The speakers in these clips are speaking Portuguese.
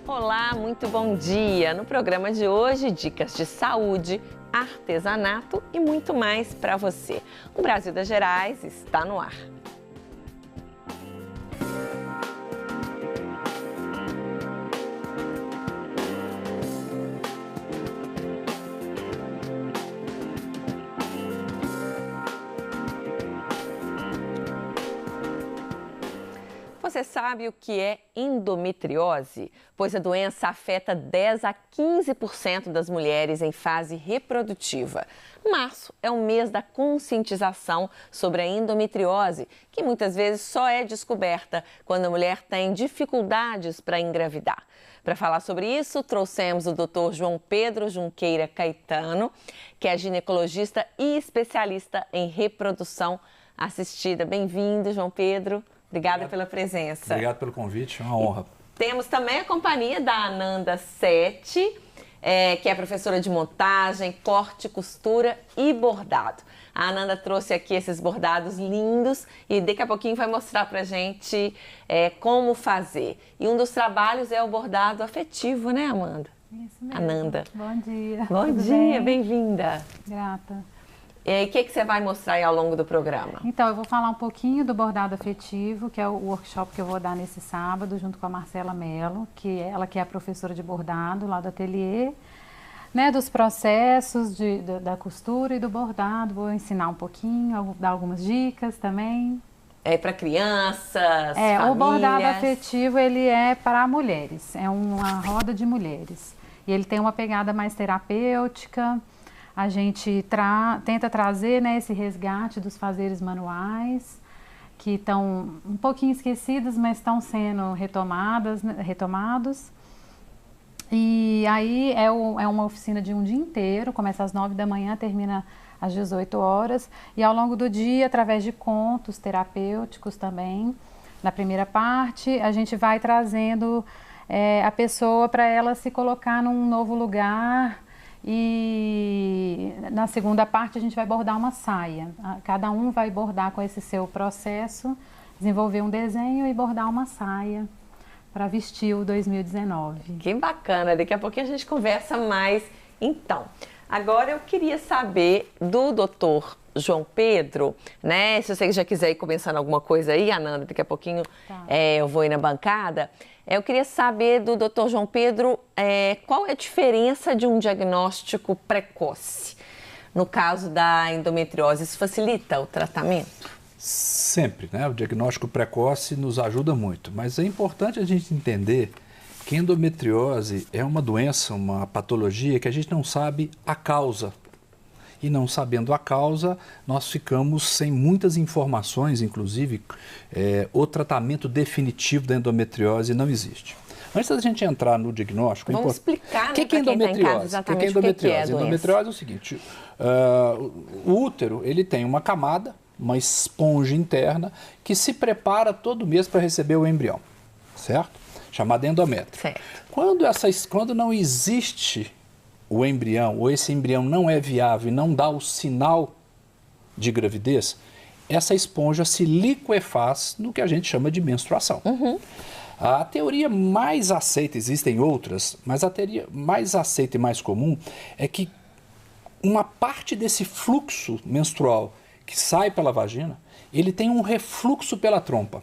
Olá, muito bom dia! No programa de hoje, dicas de saúde, artesanato e muito mais para você. O Brasil das Gerais está no ar. Você sabe o que é endometriose? Pois a doença afeta 10 a 15% das mulheres em fase reprodutiva. Março é o mês da conscientização sobre a endometriose, que muitas vezes só é descoberta quando a mulher tem dificuldades para engravidar. Para falar sobre isso, trouxemos o Dr. João Pedro Junqueira Caetano, que é ginecologista e especialista em reprodução assistida. Bem-vindo, João Pedro. Obrigada pela presença. Obrigado pelo convite, é uma honra. Temos também a companhia da Ananda Sete, que é professora de montagem, corte, costura e bordado. A Ananda trouxe aqui esses bordados lindos e daqui a pouquinho vai mostrar pra gente como fazer. E um dos trabalhos é o bordado afetivo, né, Amanda? Isso mesmo. Ananda. Bom dia. Bom dia, bem-vinda. Grata. E o que você vai mostrar aí ao longo do programa? Então, eu vou falar um pouquinho do bordado afetivo, que é o workshop que eu vou dar nesse sábado, junto com a Marcela Mello, ela que é a professora de bordado lá do ateliê, né, dos processos da costura e do bordado. Vou ensinar um pouquinho, dar algumas dicas também. É para crianças, famílias. O bordado afetivo, ele é para mulheres, é uma roda de mulheres. E ele tem uma pegada mais terapêutica. A gente tenta trazer, né, esse resgate dos fazeres manuais, que estão um pouquinho esquecidos, mas estão sendo retomados. E aí é uma oficina de um dia inteiro, começa às 9 da manhã, termina às 18 horas. E ao longo do dia, através de contos terapêuticos também, na primeira parte, a gente vai trazendo a pessoa para ela se colocar num novo lugar. E na segunda parte a gente vai bordar uma saia. Cada um vai bordar com esse seu processo, desenvolver um desenho e bordar uma saia para vestir o 2019. Que bacana, daqui a pouquinho a gente conversa mais. Então, agora eu queria saber do doutor João Pedro, né? Se você já quiser ir começando alguma coisa aí, Ananda, daqui a pouquinho eu vou ir na bancada. Eu queria saber do Dr. João Pedro qual é a diferença de um diagnóstico precoce. No caso da endometriose, isso facilita o tratamento? Sempre, né? O diagnóstico precoce nos ajuda muito, mas é importante a gente entender que endometriose é uma doença, uma patologia que a gente não sabe a causa. E não sabendo a causa, nós ficamos sem muitas informações, inclusive o tratamento definitivo da endometriose não existe. Antes da gente entrar no diagnóstico... Vamos explicar, o que é endometriose? Exatamente o que é a doença. Endometriose é o seguinte, o útero ele tem uma camada, uma esponja interna, que se prepara todo mês para receber o embrião, certo? Chamada endométrio. Certo. Quando não existe o embrião, ou esse embrião não é viável e não dá o sinal de gravidez, essa esponja se liquefaz no que a gente chama de menstruação. Uhum. A teoria mais aceita, existem outras, mas a teoria mais aceita e mais comum é que uma parte desse fluxo menstrual que sai pela vagina, ele tem um refluxo pela trompa.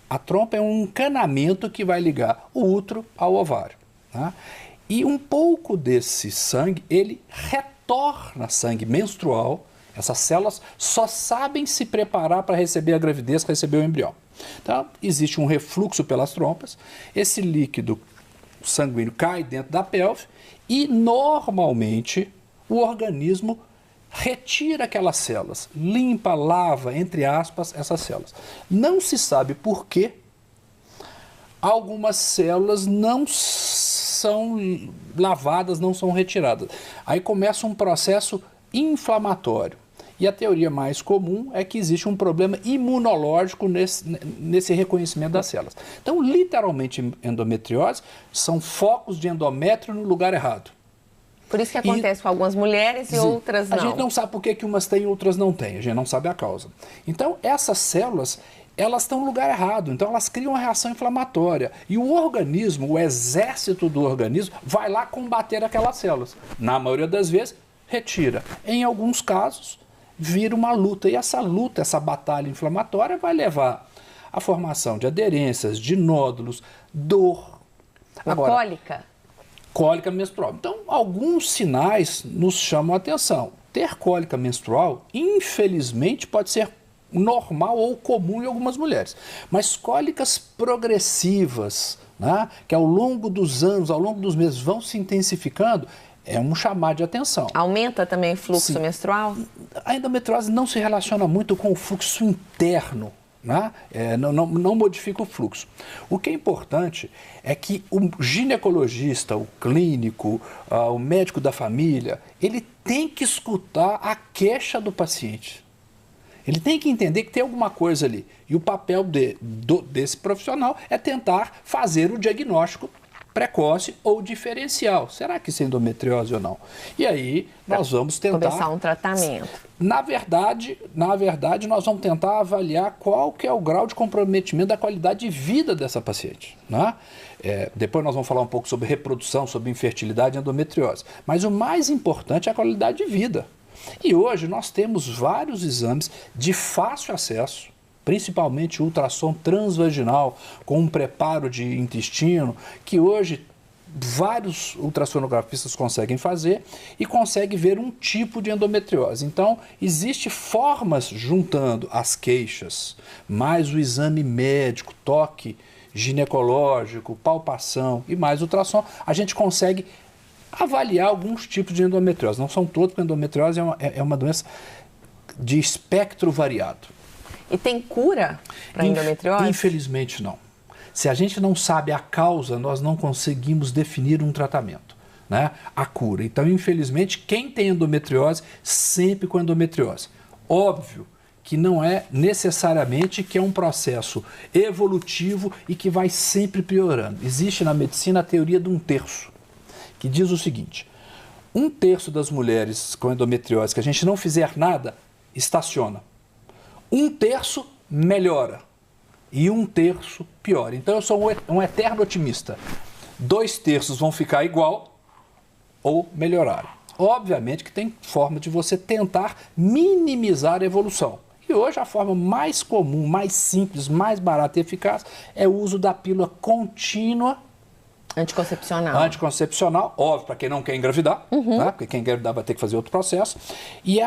A trompa é um encanamento que vai ligar o útero ao ovário, né? E um pouco desse sangue, ele retorna sangue menstrual. Essas células só sabem se preparar para receber a gravidez, receber o embrião. Então, existe um refluxo pelas trompas, esse líquido sanguíneo cai dentro da pelve e, normalmente, o organismo retira aquelas células, limpa, lava, entre aspas, essas células. Não se sabe por que algumas células não são lavadas, não são retiradas. Aí começa um processo inflamatório. E a teoria mais comum é que existe um problema imunológico nesse reconhecimento das células. Então, literalmente, endometriose são focos de endométrio no lugar errado. Por isso que acontece com algumas mulheres e outras não. A gente não sabe por que umas têm e outras não têm, a gente não sabe a causa. Então, essas células, elas estão no lugar errado, então elas criam uma reação inflamatória. E o organismo, o exército do organismo, vai lá combater aquelas células. Na maioria das vezes, retira. Em alguns casos, vira uma luta. E essa luta, essa batalha inflamatória vai levar à formação de aderências, de nódulos, dor. Agora, cólica? Cólica menstrual. Então, alguns sinais nos chamam a atenção. Ter cólica menstrual, infelizmente, pode ser normal ou comum em algumas mulheres. Mas cólicas progressivas, né, que ao longo dos anos, ao longo dos meses vão se intensificando, é um chamado de atenção. Aumenta também o fluxo menstrual? A endometriose não se relaciona muito com o fluxo interno, né? Não modifica o fluxo. O que é importante é que o ginecologista, o clínico, o médico da família, ele tem que escutar a queixa do paciente. Ele tem que entender que tem alguma coisa ali. E o papel desse profissional é tentar fazer o diagnóstico precoce ou diferencial. Será que isso é endometriose ou não? E aí nós vamos tentar começar um tratamento. Na verdade, nós vamos tentar avaliar qual que é o grau de comprometimento da qualidade de vida dessa paciente, né? Depois nós vamos falar um pouco sobre reprodução, sobre infertilidade e endometriose. Mas o mais importante é a qualidade de vida. E hoje nós temos vários exames de fácil acesso, principalmente ultrassom transvaginal, com um preparo de intestino, que hoje vários ultrassonografistas conseguem fazer e conseguem ver um tipo de endometriose. Então, existem formas juntando as queixas, mais o exame médico, toque ginecológico, palpação e mais ultrassom, a gente consegue avaliar alguns tipos de endometriose. Não são todos, porque a endometriose é uma doença de espectro variado. E tem cura para endometriose? Infelizmente não. Se a gente não sabe a causa, nós não conseguimos definir um tratamento, né? A cura. Então, infelizmente, quem tem endometriose, sempre com endometriose. Óbvio que não é necessariamente que é um processo evolutivo e que vai sempre piorando. Existe na medicina a teoria de 1/3, que diz o seguinte: 1/3 das mulheres com endometriose que a gente não fizer nada, estaciona. 1/3 melhora e 1/3 piora. Então eu sou um eterno otimista. 2/3 vão ficar igual ou melhorar. Obviamente que tem forma de você tentar minimizar a evolução. E hoje a forma mais comum, mais simples, mais barata e eficaz é o uso da pílula contínua anticoncepcional, óbvio, para quem não quer engravidar, né? Porque quem quer engravidar vai ter que fazer outro processo. E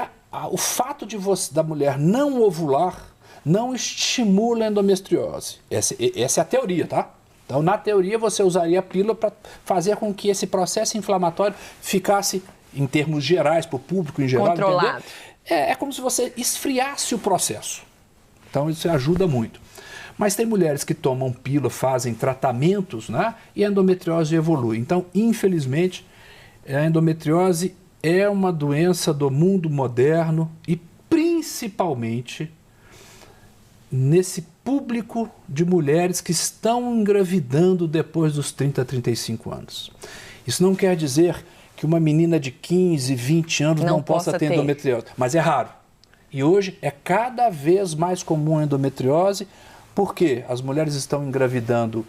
o fato da mulher não ovular não estimula a endometriose. Essa é a teoria, tá? Então, na teoria, você usaria a pílula para fazer com que esse processo inflamatório ficasse, em termos gerais, para o público em geral, controlado. É como se você esfriasse o processo. Então, isso ajuda muito. Mas tem mulheres que tomam pílula, fazem tratamentos, né? E a endometriose evolui. Então, infelizmente, a endometriose é uma doença do mundo moderno e principalmente nesse público de mulheres que estão engravidando depois dos 30, 35 anos. Isso não quer dizer que uma menina de 15, 20 anos não possa ter endometriose, mas é raro. E hoje é cada vez mais comum a endometriose, porque as mulheres estão engravidando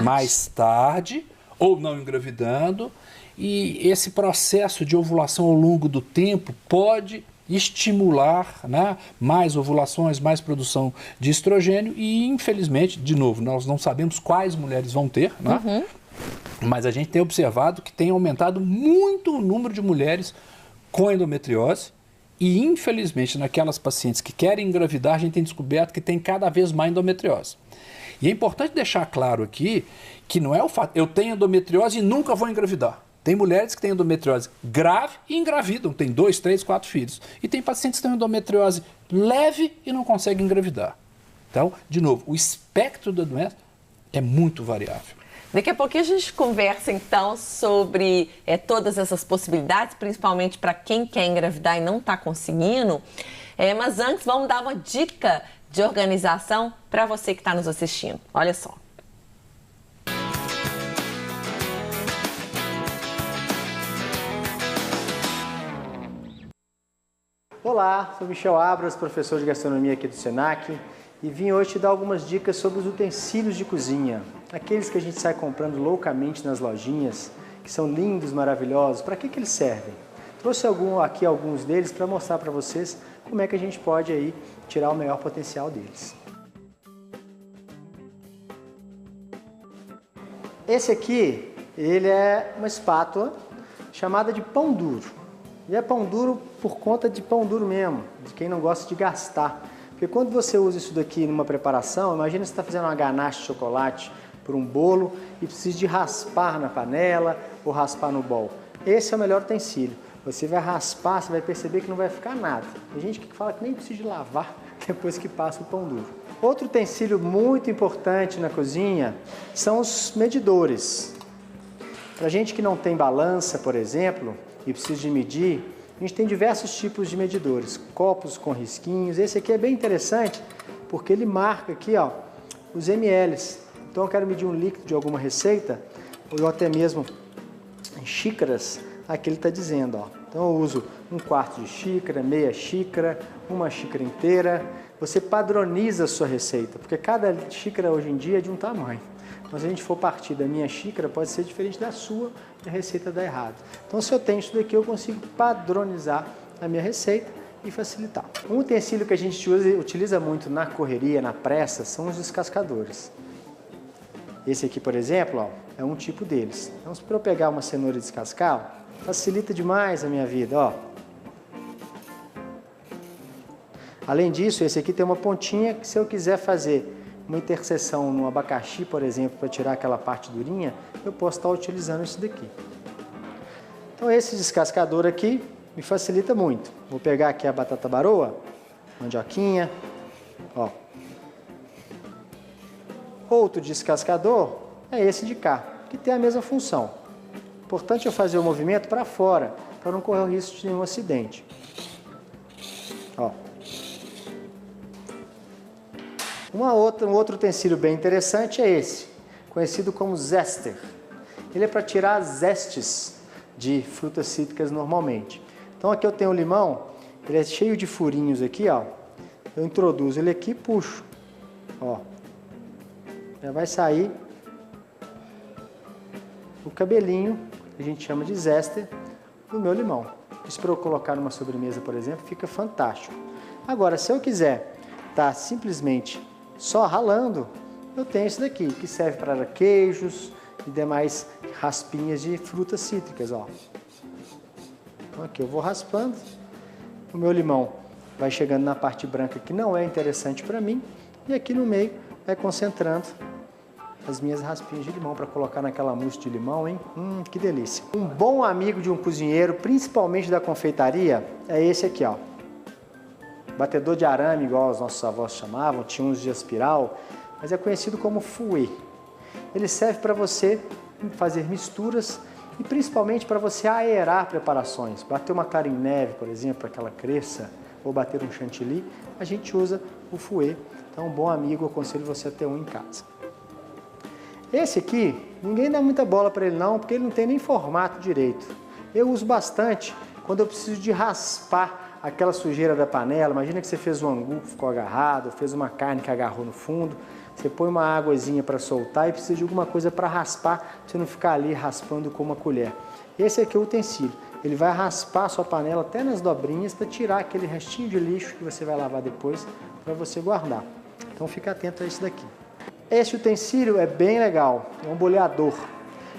mais tarde ou não engravidando, e esse processo de ovulação ao longo do tempo pode estimular, né, mais ovulações, mais produção de estrogênio e, infelizmente, de novo, nós não sabemos quais mulheres vão ter, né? Mas a gente tem observado que tem aumentado muito o número de mulheres com endometriose e, infelizmente, naquelas pacientes que querem engravidar, a gente tem descoberto que tem cada vez mais endometriose. E é importante deixar claro aqui que não é o fato, eu tenho endometriose e nunca vou engravidar. Tem mulheres que têm endometriose grave e engravidam, tem 2, 3, 4 filhos. E tem pacientes que têm endometriose leve e não conseguem engravidar. Então, de novo, o espectro da doença é muito variável. Daqui a pouquinho a gente conversa, então, sobre todas essas possibilidades, principalmente para quem quer engravidar e não está conseguindo. Mas antes, vamos dar uma dica de organização para você que está nos assistindo. Olha só. Olá, sou Michel Abras, professor de gastronomia aqui do Senac, e vim hoje te dar algumas dicas sobre os utensílios de cozinha. Aqueles que a gente sai comprando loucamente nas lojinhas, que são lindos, maravilhosos. Para que eles servem? Trouxe aqui alguns deles para mostrar para vocês como é que a gente pode aí tirar o melhor potencial deles. Esse aqui, ele é uma espátula chamada de pão duro. E é pão duro por conta de pão duro mesmo, de quem não gosta de gastar. Porque quando você usa isso daqui numa preparação, imagina você está fazendo uma ganache de chocolate por um bolo e precisa de raspar na panela ou raspar no bowl. Esse é o melhor utensílio. Você vai raspar, você vai perceber que não vai ficar nada. Tem gente que fala que nem precisa de lavar depois que passa o pão duro. Outro utensílio muito importante na cozinha são os medidores. Para gente que não tem balança, por exemplo, e precisa de medir, a gente tem diversos tipos de medidores, copos com risquinhos. Esse aqui é bem interessante porque ele marca aqui, ó, os mLs. Então eu quero medir um líquido de alguma receita, ou até mesmo em xícaras, aqui ele está dizendo, ó. Então eu uso 1/4 de xícara, meia xícara, uma xícara inteira. Você padroniza a sua receita, porque cada xícara hoje em dia é de um tamanho. Então se a gente for partir da minha xícara, pode ser diferente da sua e a receita dá errado. Então se eu tenho isso daqui, eu consigo padronizar a minha receita e facilitar. Um utensílio que a gente utiliza muito na correria, na pressa, são os descascadores. Esse aqui, por exemplo, ó, é um tipo deles. Então se para eu pegar uma cenoura e descascar, facilita demais a minha vida, ó. Além disso, esse aqui tem uma pontinha que se eu quiser fazer uma interseção no abacaxi, por exemplo, para tirar aquela parte durinha, eu posso estar utilizando isso daqui. Então esse descascador aqui me facilita muito. Vou pegar aqui a batata baroa, mandioquinha, ó. Outro descascador é esse de cá, que tem a mesma função. Importante eu fazer o movimento para fora, para não correr o risco de nenhum acidente. Ó. Um outro utensílio bem interessante é esse, conhecido como zester. Ele é para tirar as zestes de frutas cítricas normalmente. Então aqui eu tenho o limão, ele é cheio de furinhos aqui, ó. Eu introduzo ele aqui e puxo, ó. Já vai sair o cabelinho, que a gente chama de zester, do meu limão. Isso para eu colocar numa sobremesa, por exemplo, fica fantástico. Agora, se eu quiser estar simplesmente só ralando, eu tenho esse daqui, que serve para queijos e demais raspinhas de frutas cítricas, ó. Então aqui eu vou raspando, o meu limão vai chegando na parte branca que não é interessante para mim, e aqui no meio vai concentrando as minhas raspinhas de limão para colocar naquela mousse de limão, hein? Que delícia! Um bom amigo de um cozinheiro, principalmente da confeitaria, é esse aqui, ó. Batedor de arame, igual os nossos avós chamavam, tinha uns de espiral, mas é conhecido como fouet. Ele serve para você fazer misturas e principalmente para você aerar preparações. Bater uma clara em neve, por exemplo, para que ela cresça, ou bater um chantilly, a gente usa o fouet. Então, um bom amigo, eu aconselho você a ter um em casa. Esse aqui, ninguém dá muita bola para ele não, porque ele não tem nem formato direito. Eu uso bastante quando eu preciso de raspar aquela sujeira da panela. Imagina que você fez um angu que ficou agarrado, fez uma carne que agarrou no fundo, você põe uma águazinha para soltar e precisa de alguma coisa para raspar, pra você não ficar ali raspando com uma colher. Esse aqui é o utensílio. Ele vai raspar a sua panela até nas dobrinhas para tirar aquele restinho de lixo que você vai lavar depois para você guardar. Então fica atento a isso daqui. Esse utensílio é bem legal, é um boleador.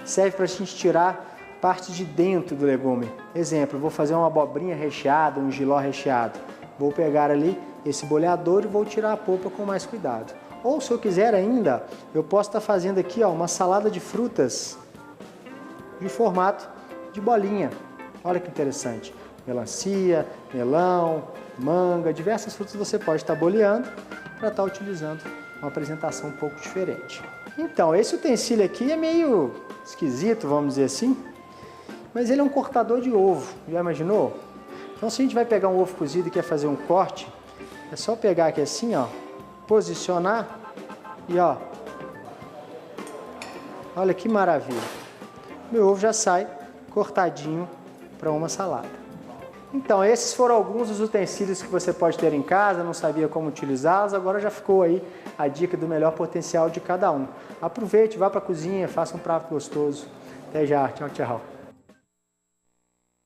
Serve para a gente tirar parte de dentro do legume. Exemplo, vou fazer uma abobrinha recheada, um jiló recheado. Vou pegar ali esse boleador e vou tirar a polpa com mais cuidado. Ou se eu quiser ainda, eu posso estar fazendo aqui, ó, uma salada de frutas de formato de bolinha. Olha que interessante. Melancia, melão, manga, diversas frutas você pode estar boleando para estar utilizando uma apresentação um pouco diferente. Então, esse utensílio aqui é meio esquisito, vamos dizer assim, mas ele é um cortador de ovo, já imaginou? Então, se a gente vai pegar um ovo cozido e quer fazer um corte, é só pegar aqui assim, ó, posicionar e ó, olha que maravilha. Meu ovo já sai cortadinho para uma salada. Então, esses foram alguns dos utensílios que você pode ter em casa, não sabia como utilizá-los, agora já ficou aí a dica do melhor potencial de cada um. Aproveite, vá para a cozinha, faça um prato gostoso. Até já, tchau, tchau.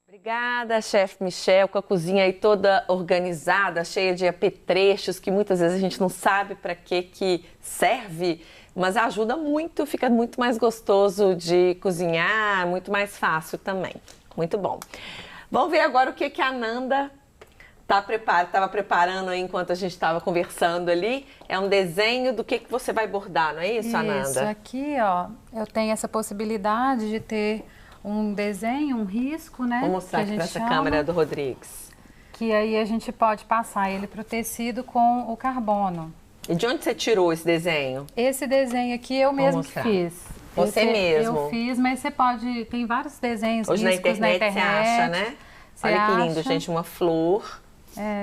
Obrigada, chefe Michel, com a cozinha aí toda organizada, cheia de apetrechos, que muitas vezes a gente não sabe para que serve, mas ajuda muito, fica muito mais gostoso de cozinhar, muito mais fácil também. Muito bom. Vamos ver agora o que a Nanda estava preparando aí enquanto a gente estava conversando ali. É um desenho do que você vai bordar, não é isso, Ananda? Isso, aqui, ó, eu tenho essa possibilidade de ter um desenho, um risco, né? Vou mostrar aqui para essa câmera do Rodrigues. Que aí a gente pode passar ele para o tecido com o carbono. E de onde você tirou esse desenho? Esse desenho aqui eu mesmo que fiz. Você mesmo? Eu fiz, mas você pode... Tem vários desenhos, hoje riscos na internet. Você acha, né? Olha que lindo, gente, uma flor.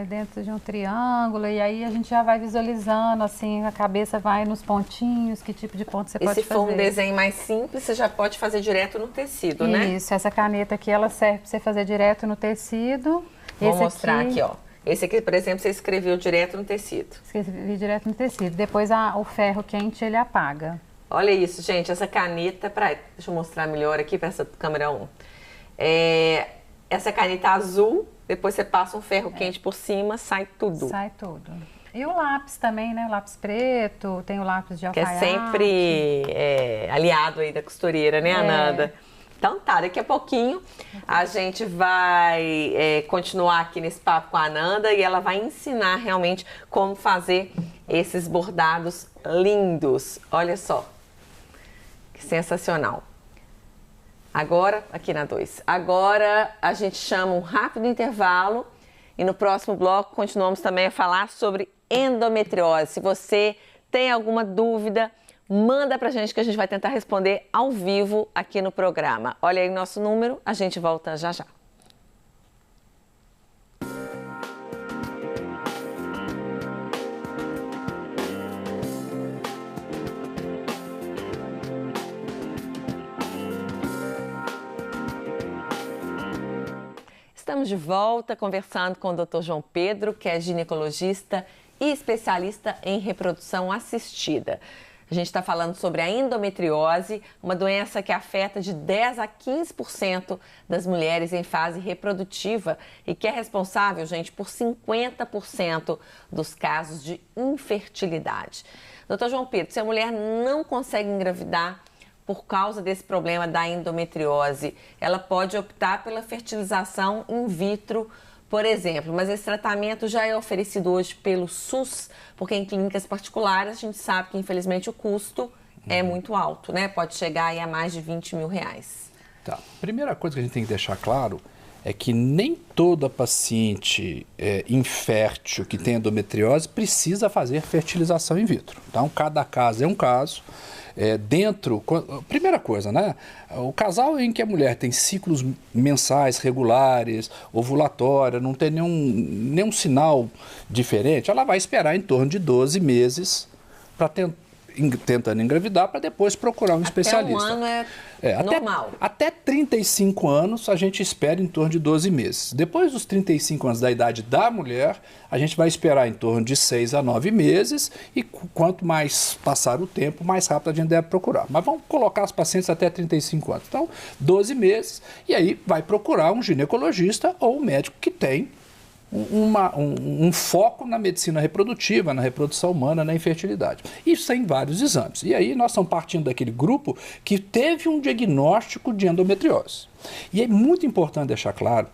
Dentro de um triângulo, e aí a gente já vai visualizando, assim, a cabeça vai nos pontinhos, que tipo de ponto você pode fazer. E se for um desenho mais simples, você já pode fazer direto no tecido, né? Isso, essa caneta aqui, ela serve para você fazer direto no tecido. Vou mostrar aqui, ó. Esse aqui, por exemplo, você escreveu direto no tecido. Escrevi direto no tecido. Depois o ferro quente, ele apaga. Olha isso, gente, essa caneta, deixa eu mostrar melhor aqui para essa câmera 1. Essa caneta azul, depois você passa um ferro quente por cima, sai tudo. Sai tudo. E o lápis também, né? O lápis preto, tem o lápis de alfaiate. Que é sempre aliado aí da costureira, né, Ananda? Então tá, daqui a pouquinho a gente vai continuar aqui nesse papo com a Ananda e ela vai ensinar realmente como fazer esses bordados lindos. Olha só, que sensacional. Agora, aqui na 2, agora a gente chama um rápido intervalo e no próximo bloco continuamos também a falar sobre endometriose. Se você tem alguma dúvida, manda pra gente que a gente vai tentar responder ao vivo aqui no programa. Olha aí o nosso número, a gente volta já já. Estamos de volta conversando com o Dr. João Pedro, que é ginecologista e especialista em reprodução assistida. A gente está falando sobre a endometriose, uma doença que afeta de 10 a 15% das mulheres em fase reprodutiva e que é responsável, gente, por 50% dos casos de infertilidade. Dr. João Pedro, se a mulher não consegue engravidar por causa desse problema da endometriose, ela pode optar pela fertilização in vitro, por exemplo, mas esse tratamento já é oferecido hoje pelo SUS, porque em clínicas particulares a gente sabe que infelizmente o custo é muito alto, né? Pode chegar aí a mais de R$20 mil. Tá. Primeira coisa que a gente tem que deixar claro é que nem toda paciente infértil que tem endometriose precisa fazer fertilização in vitro. Então, cada caso é um caso. Primeira coisa, né? O casal em que a mulher tem ciclos mensais regulares, ovulatória, não tem nenhum sinal diferente, ela vai esperar em torno de 12 meses para tentando engravidar, para depois procurar um especialista. Até um ano normal. Até 35 anos a gente espera em torno de 12 meses. Depois dos 35 anos da idade da mulher, a gente vai esperar em torno de 6 a 9 meses e quanto mais passar o tempo, mais rápido a gente deve procurar. Mas vamos colocar as pacientes até 35 anos. Então, 12 meses e aí vai procurar um ginecologista ou um médico que tem um foco na medicina reprodutiva, na reprodução humana, na infertilidade. Isso tem vários exames. E aí nós estamos partindo daquele grupo que teve um diagnóstico de endometriose. E é muito importante deixar claro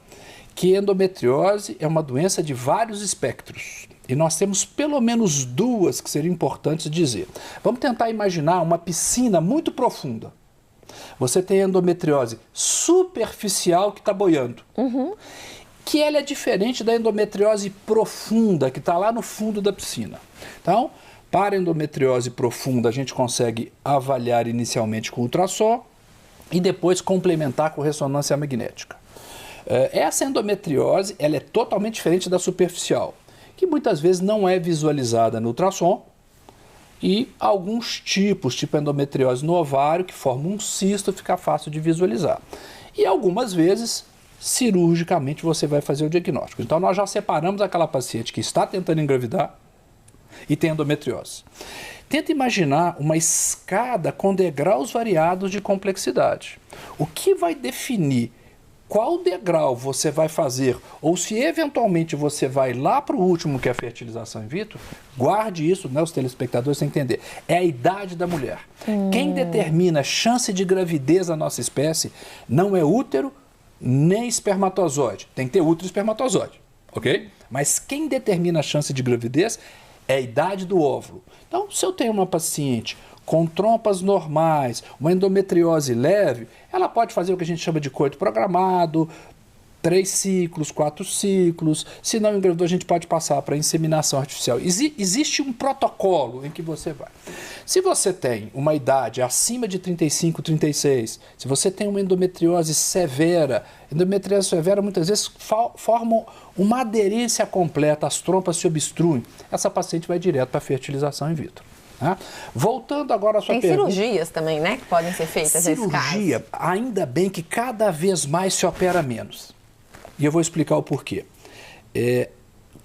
que endometriose é uma doença de vários espectros. E nós temos pelo menos duas que seriam importantes dizer. Vamos tentar imaginar uma piscina muito profunda. Você tem endometriose superficial que está boiando. Que ela é diferente da endometriose profunda, que está lá no fundo da piscina. Então, para a endometriose profunda, a gente consegue avaliar inicialmente com ultrassom e depois complementar com ressonância magnética. Essa endometriose ela é totalmente diferente da superficial, que muitas vezes não é visualizada no ultrassom, e alguns tipos, tipo endometriose no ovário, que forma um cisto, fica fácil de visualizar. E algumas vezes cirurgicamente você vai fazer o diagnóstico. Então nós já separamos aquela paciente que está tentando engravidar e tem endometriose. Tenta imaginar uma escada com degraus variados de complexidade. O que vai definir qual degrau você vai fazer, ou se eventualmente você vai lá para o último, que é a fertilização in vitro, guarde isso, né, os telespectadores têm que entender, é a idade da mulher. Quem determina a chance de gravidez da nossa espécie não é útero nem espermatozoide. Tem que ter útero e espermatozoide, ok? Mas quem determina a chance de gravidez é a idade do óvulo. Então, se eu tenho uma paciente com trompas normais, uma endometriose leve, ela pode fazer o que a gente chama de coito programado, 3 ciclos, 4 ciclos. Se não engravidou, a gente pode passar para inseminação artificial. Existe um protocolo em que você vai. Se você tem uma idade acima de 35, 36, se você tem uma endometriose severa muitas vezes forma uma aderência completa, as trompas se obstruem, essa paciente vai direto para a fertilização in vitro. Né? Voltando agora à sua pergunta. Tem cirurgias também, né, que podem ser feitas nesse caso. Cirurgia, ainda bem que cada vez mais se opera menos. E eu vou explicar o porquê.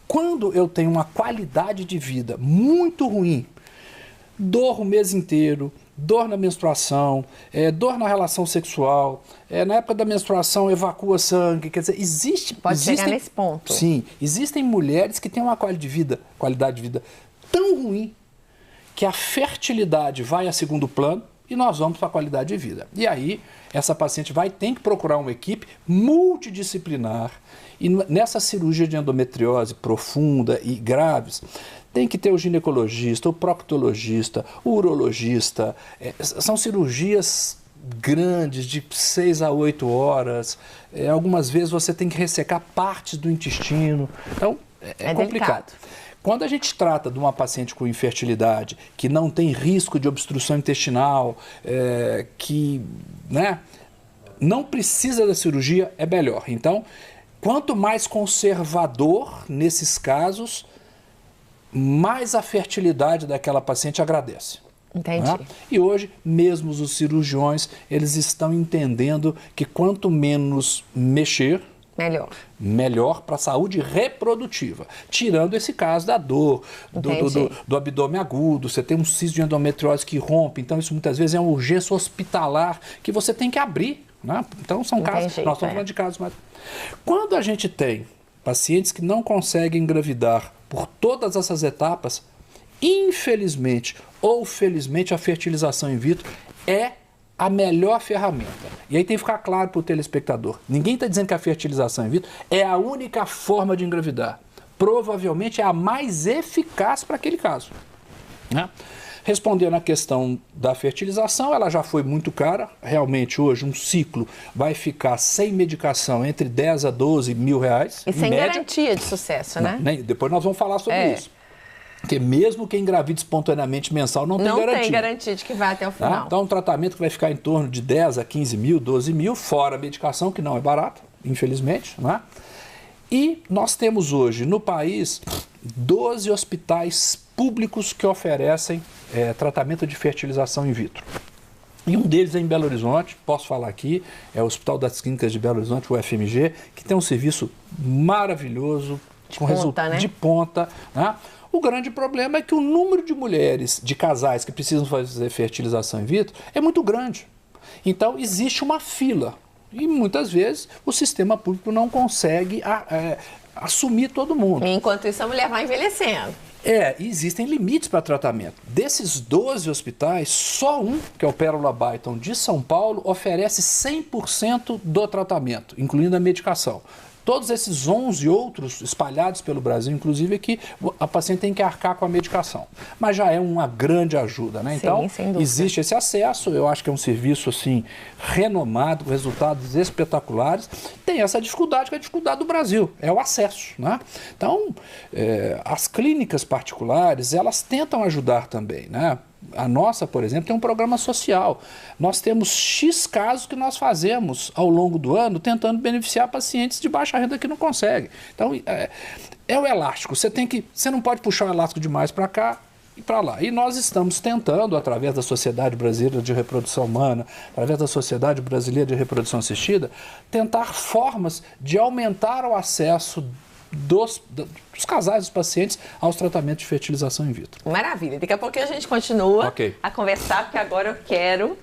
Quando eu tenho uma qualidade de vida muito ruim, dor o mês inteiro, dor na menstruação, dor na relação sexual, na época da menstruação evacua sangue, quer dizer, Pode chegar nesse ponto. Sim, existem mulheres que têm uma qualidade de vida tão ruim que a fertilidade vai a segundo plano e nós vamos para a qualidade de vida. E aí, essa paciente vai ter que procurar uma equipe multidisciplinar e nessa cirurgia de endometriose profunda e graves, tem que ter o ginecologista, o proctologista, o urologista. São cirurgias grandes, de 6 a 8 horas. Algumas vezes você tem que ressecar partes do intestino. Então, é complicado. Delicado. Quando a gente trata de uma paciente com infertilidade, que não tem risco de obstrução intestinal, que não precisa da cirurgia, é melhor. Então, quanto mais conservador nesses casos, mais a fertilidade daquela paciente agradece. Entendi. Né? E hoje, mesmo os cirurgiões, eles estão entendendo que quanto menos mexer, melhor para a saúde reprodutiva. Tirando esse caso da dor, do abdômen agudo, você tem um cisto de endometriose que rompe, então isso muitas vezes é uma urgência hospitalar que você tem que abrir. Né? Então são casos, nós estamos falando de casos, mas quando a gente tem pacientes que não conseguem engravidar por todas essas etapas, infelizmente ou felizmente a fertilização in vitro é a melhor ferramenta. E aí tem que ficar claro para o telespectador. Ninguém está dizendo que a fertilização in vitro é a única forma de engravidar. Provavelmente é a mais eficaz para aquele caso. Né? Respondendo à questão da fertilização, ela já foi muito cara. Realmente hoje um ciclo vai ficar sem medicação entre 10 a 12 mil reais. E sem garantia de sucesso, né? Depois nós vamos falar sobre isso. Porque mesmo quem engravida espontaneamente mensal não tem garantia. Não tem garantia de que vai até o final. Então, um tratamento que vai ficar em torno de 10 a 15 mil, 12 mil, fora a medicação, que não é barata, infelizmente. Né? E nós temos hoje no país 12 hospitais públicos que oferecem tratamento de fertilização in vitro. E um deles é em Belo Horizonte, posso falar aqui, é o Hospital das Clínicas de Belo Horizonte, o UFMG, que tem um serviço maravilhoso, de ponta, né? O grande problema é que o número de mulheres, de casais que precisam fazer fertilização in vitro é muito grande. Então, existe uma fila. E muitas vezes o sistema público não consegue assumir todo mundo. Enquanto isso, a mulher vai envelhecendo. Existem limites para tratamento. Desses 12 hospitais, só um, que é o Pérola Byton de São Paulo, oferece 100% do tratamento, incluindo a medicação. Todos esses 11 outros espalhados pelo Brasil, inclusive, é que a paciente tem que arcar com a medicação. Mas já é uma grande ajuda, né? Então, existe esse acesso, eu acho que é um serviço, assim, renomado, com resultados espetaculares. Tem essa dificuldade, que é a dificuldade do Brasil, é o acesso, né? Então, as clínicas particulares, elas tentam ajudar também, né? A nossa, por exemplo, tem um programa social. Nós temos X casos que nós fazemos ao longo do ano tentando beneficiar pacientes de baixa renda que não conseguem. Então, é o elástico. Você não pode puxar o elástico demais para cá e para lá. E nós estamos tentando, através da Sociedade Brasileira de Reprodução Humana, através da Sociedade Brasileira de Reprodução Assistida, tentar formas de aumentar o acesso dos casais, dos pacientes, aos tratamentos de fertilização in vitro. Maravilha. Daqui a pouquinho a gente continua a conversar, porque agora eu quero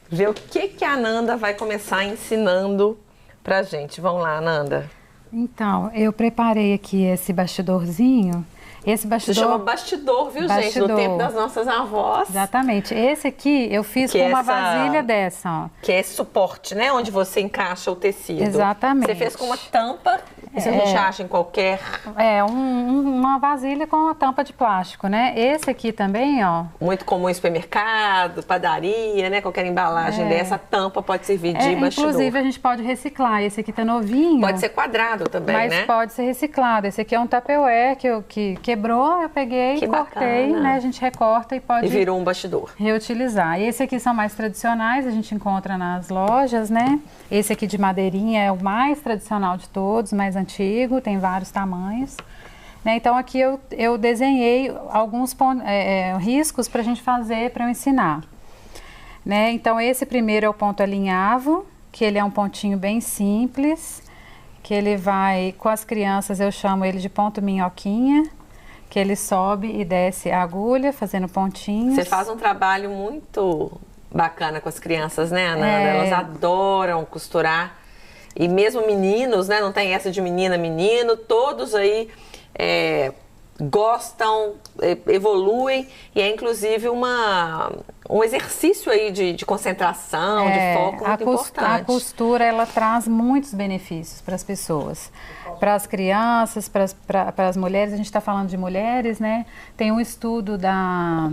ver o que a Ananda vai começar ensinando pra gente. Vamos lá, Ananda. Então, eu preparei aqui esse bastidorzinho. Esse bastidor... Se chama bastidor, viu, gente? Do tempo das nossas avós. Exatamente. Esse aqui eu fiz com uma vasilha dessa, ó. Que é esse suporte, né? Onde você encaixa o tecido. Exatamente. Você fez com uma tampa, você não acha em qualquer... uma vasilha com uma tampa de plástico, né? Esse aqui também, ó. Muito comum em supermercado, padaria, né? Qualquer embalagem dessa, tampa pode servir de bastidor. Inclusive, a gente pode reciclar. Esse aqui tá novinho. Pode ser quadrado também, mas né? Mas pode ser reciclado. Esse aqui é um Tupperware que quebrou, eu peguei e cortei, né? A gente recorta e pode... E virou um bastidor. Reutilizar. Esse aqui são mais tradicionais, a gente encontra nas lojas, né? Esse aqui de madeirinha é o mais tradicional de todos, mais antigo, tem vários tamanhos. Né? Então aqui eu desenhei alguns riscos para a gente fazer, para eu ensinar. Né? Então esse primeiro é o ponto alinhavo, que ele é um pontinho bem simples, que ele vai, com as crianças eu chamo ele de ponto minhoquinha, que ele sobe e desce a agulha, fazendo pontinhos. Você faz um trabalho muito bacana com as crianças, né, Ananda? Elas adoram costurar. E mesmo meninos, né? Não tem essa de menina, menino. Todos aí gostam, evoluem. E é inclusive um exercício aí de concentração, de foco muito importante. A costura, ela traz muitos benefícios para as pessoas. Para as crianças, para as mulheres. A gente está falando de mulheres, né? Tem um estudo da...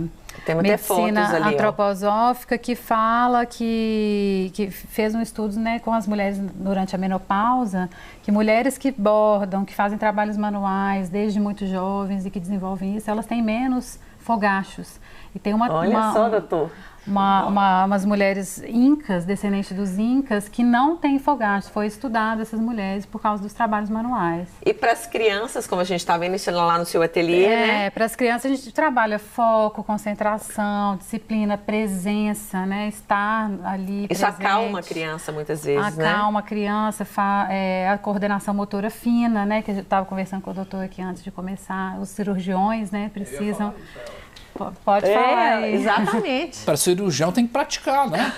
medicina antroposófica que fala que fez um estudo, né, com as mulheres durante a menopausa, que mulheres que bordam, que fazem trabalhos manuais desde muito jovens e que desenvolvem isso, elas têm menos fogachos. E tem Olha só, doutor. Umas mulheres incas, descendentes dos incas, que não têm fogachos. Foi estudado essas mulheres por causa dos trabalhos manuais. E para as crianças, como a gente está vendo isso lá no seu ateliê, né? Para as crianças a gente trabalha foco, concentração, disciplina, presença, né? Estar ali Isso presente. Acalma a criança muitas vezes, né? Acalma a criança, a coordenação motora fina, né? Que a gente estava conversando com o doutor aqui antes de começar. Os cirurgiões, né? Precisam... Pode falar aí. Exatamente. Para cirurgião tem que praticar, né?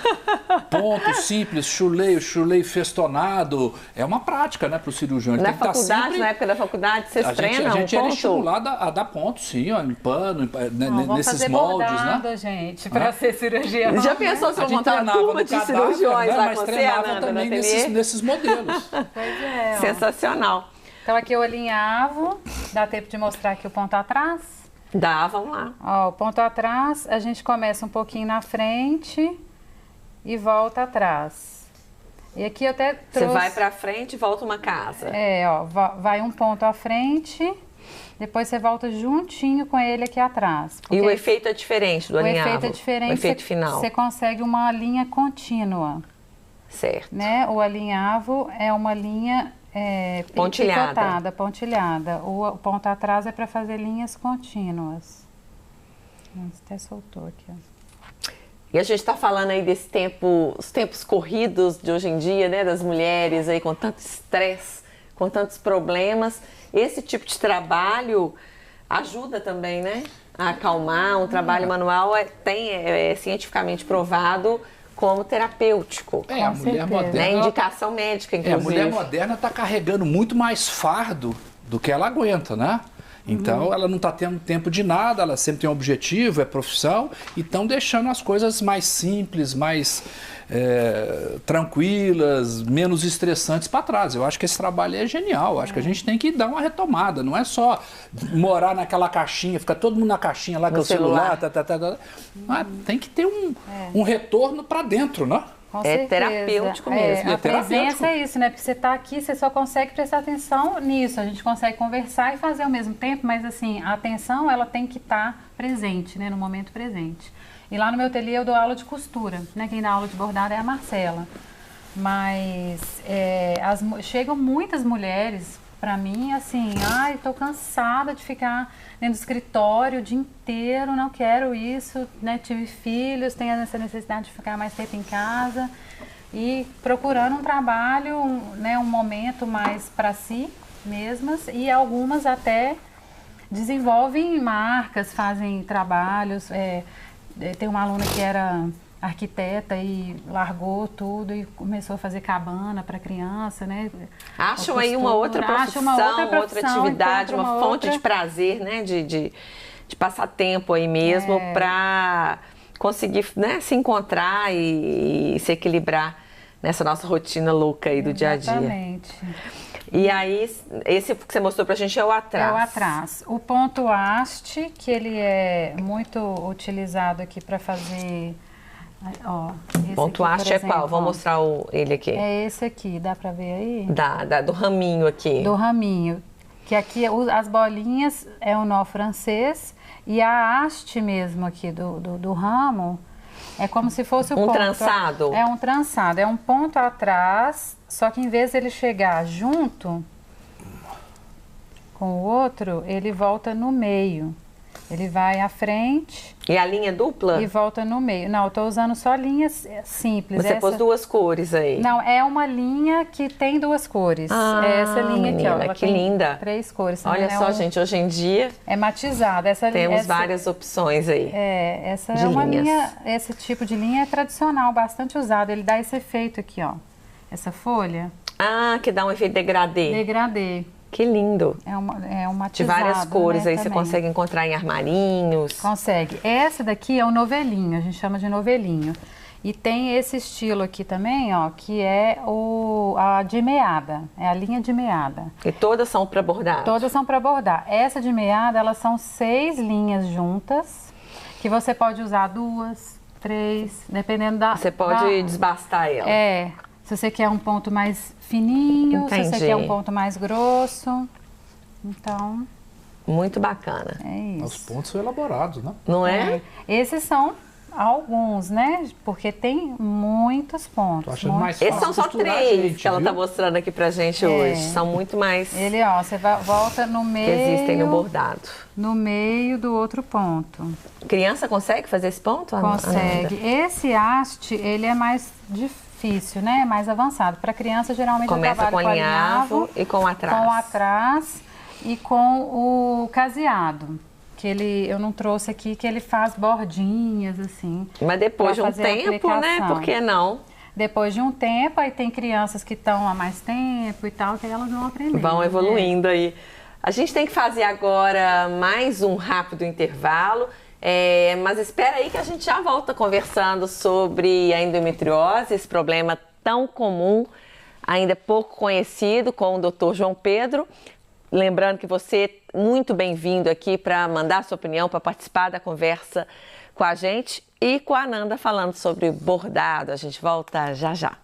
Ponto simples, chuleio festonado. É uma prática, né, para o cirurgião. Ele na tem faculdade, que sempre... na época da faculdade, vocês treinam A gente era estimulado a dar ponto, sim, ó, em pano, nesses moldes, bordado, né? gente, para ser cirurgião. Já pensou se eu montar uma turma de cirurgiões lá com você, Ananda, também nesses modelos. Pois é. Sensacional. Então aqui eu alinhavo, dá tempo de mostrar aqui o ponto atrás. Dá, vamos lá. Ó, o ponto atrás, a gente começa um pouquinho na frente e volta atrás. E aqui eu até trouxe... Você vai pra frente e volta uma casa. Ó, vai um ponto à frente, depois você volta juntinho com ele aqui atrás. E o efeito é diferente do alinhavo? O efeito é diferente. O efeito final. Você consegue uma linha contínua. Certo. Né? O alinhavo é uma linha... pontilhada. O ponto atrás é para fazer linhas contínuas. Até soltou aqui, ó. E a gente está falando aí desse os tempos corridos de hoje em dia, né, das mulheres aí com tanto estresse, com tantos problemas. Esse tipo de trabalho ajuda também, né, a acalmar. Um trabalho manual é cientificamente provado como terapêutico. A mulher moderna... Né? Indicação médica, inclusive. A mulher moderna está carregando muito mais fardo do que ela aguenta, né? Então, ela não está tendo tempo de nada, ela sempre tem um objetivo, é profissão, e estão deixando as coisas mais simples, mais tranquilas, menos estressantes para trás. Eu acho que esse trabalho é genial, eu acho que a gente tem que dar uma retomada, não é só morar naquela caixinha, ficar todo mundo na caixinha lá com o celular. Mas tem que ter um retorno para dentro, né? Com certeza. Terapêutico mesmo. A presença é isso, né? Porque você está aqui, você só consegue prestar atenção nisso. A gente consegue conversar e fazer ao mesmo tempo, mas assim, a atenção ela tem que estar presente, né? No momento presente. E lá no meu ateliê eu dou aula de costura, né? Quem dá aula de bordado é a Marcela. Mas chegam muitas mulheres para mim, assim, ai, tô cansada de ficar dentro do escritório o dia inteiro, não quero isso, né? Tive filhos, tenho essa necessidade de ficar mais tempo em casa e procurando um trabalho, né, um momento mais para si mesmas, e algumas até desenvolvem marcas, fazem trabalhos. Tem uma aluna que era arquiteta e largou tudo e começou a fazer cabana para criança, né? Acham aí uma outra profissão, outra atividade, uma fonte de prazer, né? De passar tempo aí mesmo para conseguir, né, se encontrar e se equilibrar nessa nossa rotina louca aí do dia a dia. Exatamente. E aí, esse que você mostrou pra gente é o atrás. É o atrás. O ponto haste, que ele é muito utilizado aqui para fazer... Ó, esse ponto aqui, haste é qual? Vamos mostrar ele aqui. É esse aqui, dá para ver aí? Do raminho aqui. Do raminho. Que aqui as bolinhas é o nó francês e a haste mesmo aqui do ramo é como se fosse o ponto. Um trançado? É um trançado, é um ponto atrás, só que em vez de ele chegar junto com o outro, ele volta no meio. Ele vai à frente. E a linha dupla? E volta no meio. Não, eu estou usando só linhas simples. Você pôs duas cores aí. Não, é uma linha que tem duas cores. É essa linha menina, aqui, ó. Ela que tem linda. 3 cores. Olha só, gente, hoje em dia... É matizada. Temos várias opções aí. Essa é uma linha... Esse tipo de linha é tradicional, bastante usado. Ele dá esse efeito aqui, ó. Essa folha. Ah, que dá um efeito degradê. Degradê. Que lindo. É um matizado, de várias cores, né, aí também. você consegue encontrar em armarinhos. Consegue. Essa daqui é o novelinho, a gente chama de novelinho. E tem esse estilo aqui também, ó, que é a de meada, é a linha de meada. E todas são para bordar? Todas são para bordar. Essa de meada, elas são 6 linhas juntas, que você pode usar 2, 3, dependendo da... Você pode desbastar ela. Se você quer um ponto mais fininho, Entendi. se você quer um ponto mais grosso. Então... Muito bacana. É isso. Os pontos são elaborados, né? Não é? Esses são alguns, né? Porque tem muitos pontos. Tô achando mais Esses fácil são só costurar, 3 gente, que ela viu? tá mostrando aqui pra gente hoje. São muito mais Ele, ó, você volta no meio... que existem no bordado. No meio do outro ponto. Criança consegue fazer esse ponto? Consegue. Esse haste, ele é mais difícil, né? Mais avançado. Para criança, geralmente Começa eu trabalho com alinhavo e com atrás. Com atrás e com o caseado. Que eu não trouxe aqui, que ele faz bordinhas, assim. Mas depois de um tempo, né? Por que não? Depois de um tempo, aí tem crianças que estão há mais tempo e tal, que elas vão aprendendo. Vão evoluindo aí. A gente tem que fazer agora mais um rápido intervalo, mas espera aí que a gente já volta conversando sobre a endometriose, esse problema tão comum, ainda pouco conhecido, com o Dr. João Pedro. Lembrando que você é muito bem-vindo aqui para mandar sua opinião, para participar da conversa com a gente e com a Ananda falando sobre bordado. A gente volta já já.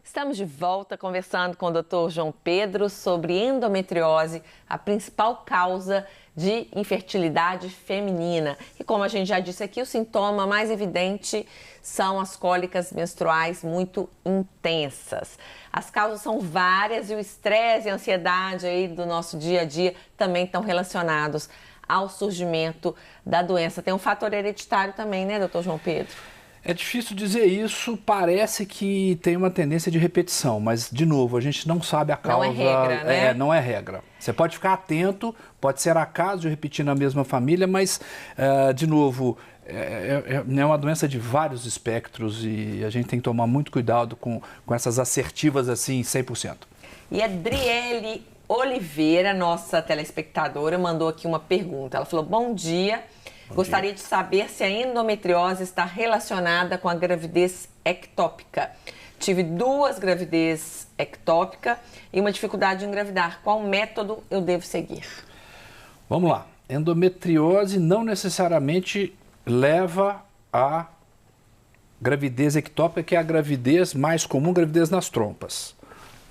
Estamos de volta conversando com o Dr. João Pedro sobre endometriose, a principal causa de infertilidade feminina. E como a gente já disse aqui, o sintoma mais evidente são as cólicas menstruais muito intensas. As causas são várias e o estresse e a ansiedade aí do nosso dia a dia também estão relacionados ao surgimento da doença. Tem um fator hereditário também, né, Dr. João Pedro? É difícil dizer isso, parece que tem uma tendência de repetição, mas, de novo, a gente não sabe a causa. Não é regra, né? Não é regra. Você pode ficar atento, pode ser acaso de repetir na mesma família, mas, de novo, é uma doença de vários espectros e a gente tem que tomar muito cuidado com essas assertivas assim, 100%. E a Adriele Oliveira, nossa telespectadora, mandou aqui uma pergunta. Ela falou, bom dia. Gostaria de saber se a endometriose está relacionada com a gravidez ectópica. Tive 2 gravidez ectópica e uma dificuldade de engravidar. Qual método eu devo seguir? Vamos lá. Endometriose não necessariamente leva a gravidez ectópica, que é a gravidez mais comum, gravidez nas trompas.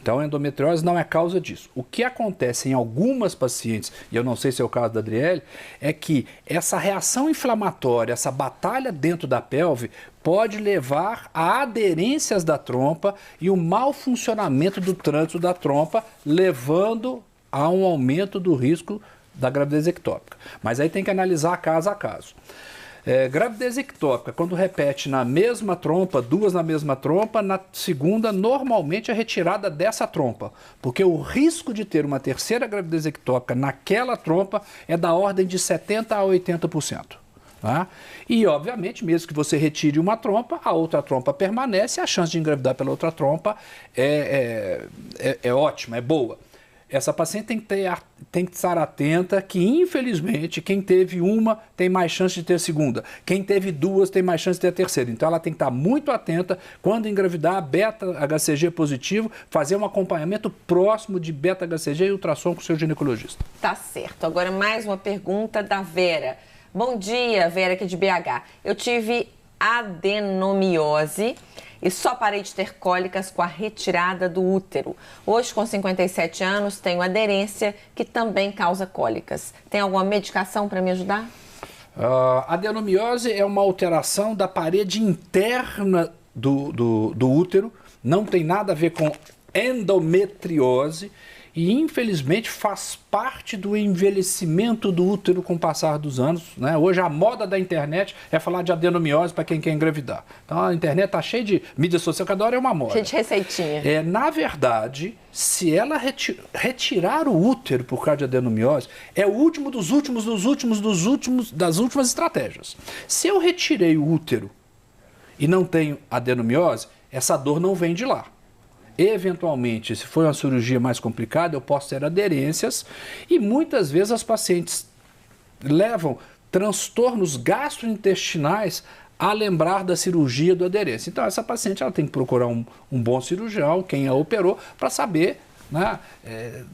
Então, a endometriose não é causa disso. O que acontece em algumas pacientes, e eu não sei se é o caso da Adriele, é que essa reação inflamatória, essa batalha dentro da pelve, pode levar a aderências da trompa e o mau funcionamento do trânsito da trompa, levando a um aumento do risco da gravidez ectópica. Mas aí tem que analisar caso a caso. Gravidez ectópica, quando repete na mesma trompa, 2 na mesma trompa, na segunda normalmente é retirada dessa trompa, porque o risco de ter uma terceira gravidez ectópica naquela trompa é da ordem de 70% a 80%. Tá? E obviamente, mesmo que você retire uma trompa, a outra trompa permanece, a chance de engravidar pela outra trompa é ótima, é boa. Essa paciente tem que estar atenta que, infelizmente, quem teve uma tem mais chance de ter a segunda. Quem teve 2 tem mais chance de ter a terceira. Então, ela tem que estar muito atenta quando engravidar, beta-HCG positivo, fazer um acompanhamento próximo de beta-HCG e ultrassom com o seu ginecologista. Tá certo. Agora, mais uma pergunta da Vera. Bom dia, Vera, aqui de BH. Eu tive adenomiose e só parei de ter cólicas com a retirada do útero. Hoje, com 57 anos, tenho aderência que também causa cólicas. Tem alguma medicação para me ajudar? A adenomiose é uma alteração da parede interna do útero, não tem nada a ver com endometriose e, infelizmente, faz parte do envelhecimento do útero com o passar dos anos, né? Hoje a moda da internet é falar de adenomiose para quem quer engravidar. Então a internet está cheia de mídia social, cada hora é uma moda. Cheia de receitinha. Na verdade, se ela retirar o útero por causa de adenomiose, é o último das últimas estratégias. Se eu retirei o útero e não tenho adenomiose, essa dor não vem de lá. Eventualmente, se for uma cirurgia mais complicada, eu posso ter aderências e muitas vezes as pacientes levam transtornos gastrointestinais a lembrar da cirurgia do aderência. Então, essa paciente ela tem que procurar um bom cirurgião, quem a operou, para saber, né,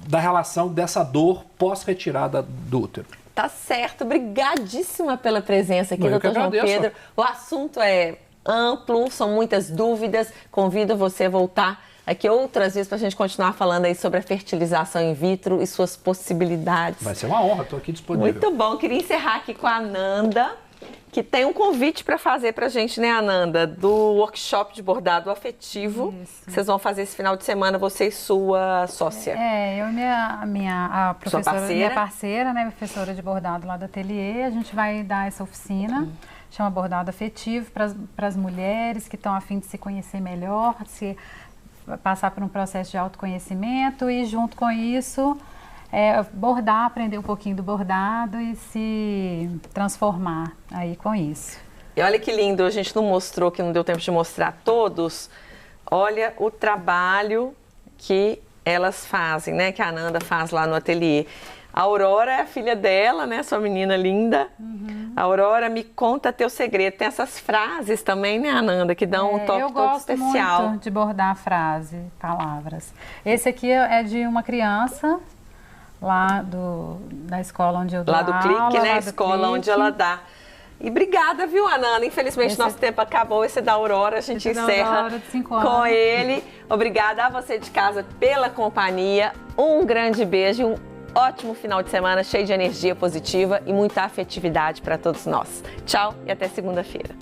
da relação dessa dor pós-retirada do útero. Tá certo. Obrigadíssima pela presença aqui, doutor João Pedro. O assunto é amplo, são muitas dúvidas. Convido você a voltar aqui outras vezes para a gente continuar falando aí sobre a fertilização in vitro e suas possibilidades. Vai ser uma honra, estou aqui disponível. Muito bom. Queria encerrar aqui com a Ananda, que tem um convite para fazer para a gente, né, Ananda? Do workshop de bordado afetivo. Isso. Vocês vão fazer esse final de semana, você e sua sócia. Eu e a professora, sua parceira? Minha parceira, né, professora de bordado lá do ateliê. A gente vai dar essa oficina, chama Bordado Afetivo, para as mulheres que estão a fim de se conhecer melhor, passar por um processo de autoconhecimento e, junto com isso, bordar, aprender um pouquinho do bordado e se transformar aí com isso. E olha que lindo, a gente não mostrou, que não deu tempo de mostrar todos. Olha o trabalho que elas fazem, né? Que a Ananda faz lá no ateliê. A Aurora é a filha dela, né? Sua menina linda. Uhum. Aurora, me conta teu segredo. Tem essas frases também, né, Ananda? Que dão um toque todo especial. Eu gosto muito de bordar frase, palavras. Esse aqui é de uma criança lá da escola onde eu dou aula. Lá do Clique, né? A escola onde ela dá. E obrigada, viu, Ananda? Infelizmente, nosso tempo acabou. Esse da Aurora, a gente encerra com ele. Obrigada a você de casa pela companhia. Um grande beijo e um ótimo final de semana cheio de energia positiva e muita afetividade para todos nós. Tchau e até segunda-feira.